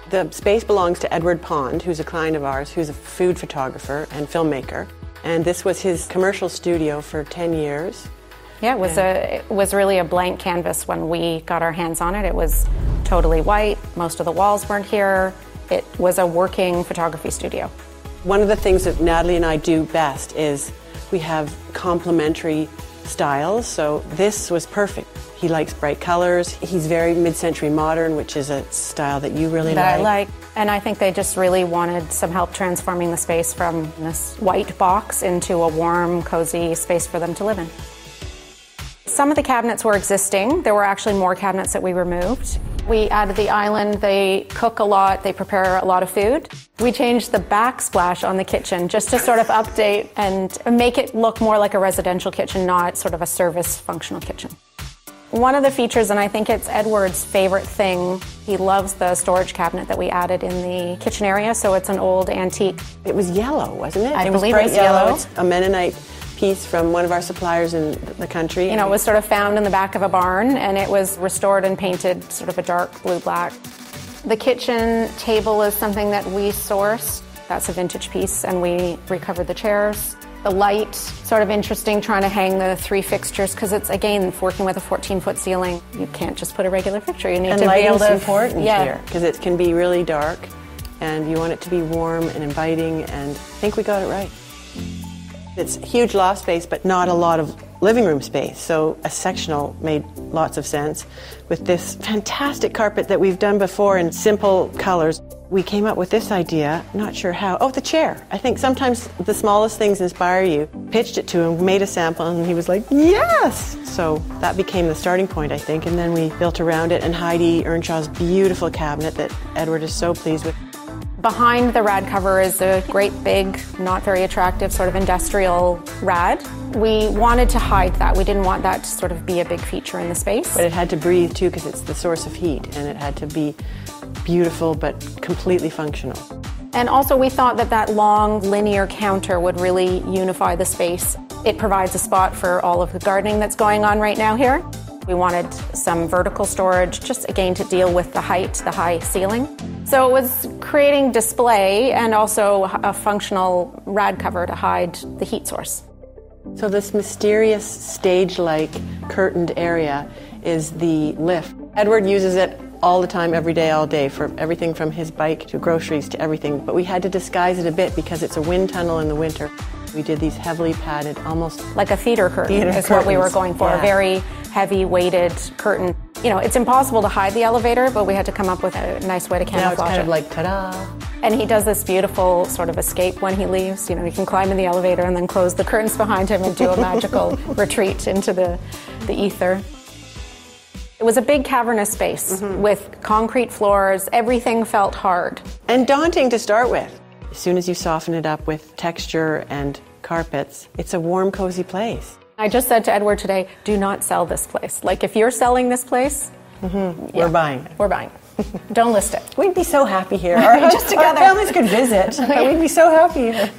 The space belongs to Edward Pond, who's a client of ours, who's a food photographer and filmmaker. And this was his commercial studio for 10 years. Yeah, it was really a blank canvas when we got our hands on it. It was totally white. Most of the walls weren't here. It was a working photography studio. One of the things that Natalie and I do best is we have complementary styles, so this was perfect. He likes bright colors. He's very mid-century modern, which is a style that you really that like. I like. And I think they just really wanted some help transforming the space from this white box into a warm, cozy space for them to live in. Some of the cabinets were existing. There were actually more cabinets that we removed. We added the island. They cook a lot. They prepare a lot of food. We changed the backsplash on the kitchen just to sort of update and make it look more like a residential kitchen, not sort of a service functional kitchen. One of the features, and I think it's Edward's favorite thing, he loves the storage cabinet that we added in the kitchen area, so it's an old antique. It was yellow, wasn't it? I It was believe bright it was yellow. It's a Mennonite piece from one of our suppliers in the country. You know, it was sort of found in the back of a barn, and it was restored and painted sort of a dark blue-black. The kitchen table is something that we sourced. That's a vintage piece, and we recovered the chairs. The light, sort of interesting trying to hang the 3 fixtures because it's, again, working with a 14-foot ceiling. You can't just put a regular fixture. You need and to be able to... And lighting's important here because it can be really dark and you want it to be warm and inviting, and I think we got it right. It's huge loft space but not a lot of living room space, so a sectional made lots of sense. With this fantastic carpet that we've done before in simple colors, we came up with this idea, not sure how. Oh, the chair. I think sometimes the smallest things inspire you. Pitched it to him, made a sample, and he was like, yes! So that became the starting point, I think, and then we built around it, and Heidi Earnshaw's beautiful cabinet that Edward is so pleased with. Behind the rad cover is a great big, not very attractive sort of industrial rad. We wanted to hide that. We didn't want that to sort of be a big feature in the space. But it had to breathe too because it's the source of heat, and it had to be beautiful but completely functional. And also we thought that that long linear counter would really unify the space. It provides a spot for all of the gardening that's going on right now here. We wanted some vertical storage, just again to deal with the height, the high ceiling. So it was creating display and also a functional rad cover to hide the heat source. So this mysterious stage-like curtained area is the lift. Edward uses it all the time, every day, all day, for everything from his bike to groceries to everything. But we had to disguise it a bit because it's a wind tunnel in the winter. We did these heavily padded, almost like a theater curtain is what we were going for, a very heavy weighted curtain. You know, it's impossible to hide the elevator, but we had to come up with a nice way to camouflage it. Now it's kind of like, ta-da! And he does this beautiful sort of escape when he leaves. You know, he can climb in the elevator and then close the curtains behind him and do a magical retreat into the ether. It was a big cavernous space with concrete floors. Everything felt hard. And daunting to start with. As soon as you soften it up with texture and carpets, it's a warm, cozy place. I just said to Edward today, do not sell this place. Like, if you're selling this place, we're buying. We're buying. Don't list it. We'd be so happy here. Just together. Our families could visit. We'd be so happy here.